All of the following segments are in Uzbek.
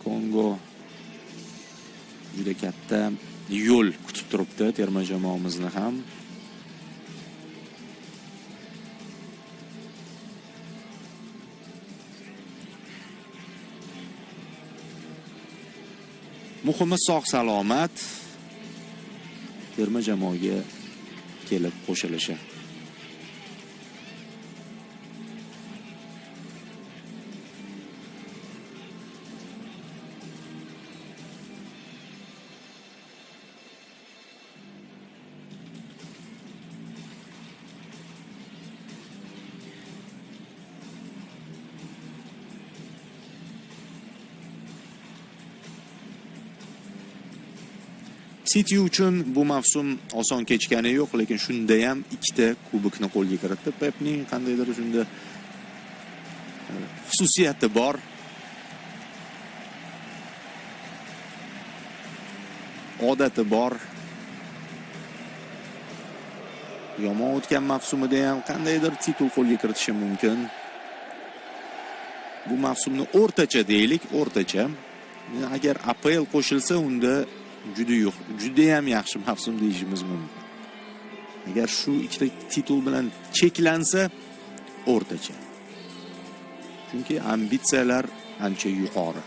Kongo juda katta yo'l kutib turibdi terma jamoamizni ham. Muhimi sog' salomat terma jamoaga kelib qo'shilishi. City uchun bu mavsum oson kechgani yo'q, lekin shunda ham ikkita kubokni qo'lga kiritdi. Pepning qandaydir shunda xususiyati bor. Odati bor. Yomon o'tgan mavsumida ham qandaydir titul qo'lga kiritishi mumkin. Bu mavsumni o'rtacha deylik, o'rtacha. Agar APL qo'shilsa, unda juda ham yaxshi mavsum deyishimiz mumkin. Agar shu ikkita titul bilan cheklansa, o'rtacha. Chunki ambitsiyalar ancha yuqori.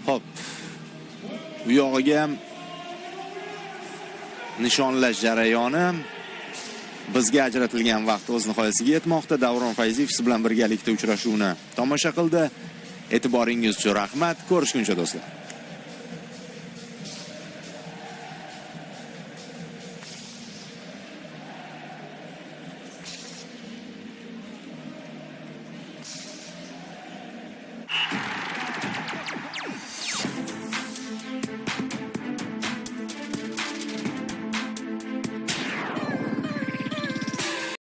Hop. Bu yog'iga ham nishonlash jarayoni bizga ajratilgan vaqt o'z nihoyasiga yetmoqda. Davron Fayziyev siz bilan birgalikda uchrashuvni tomosha qildi. E'tiboringiz uchun rahmat. Ko'rishguncha do'stlar.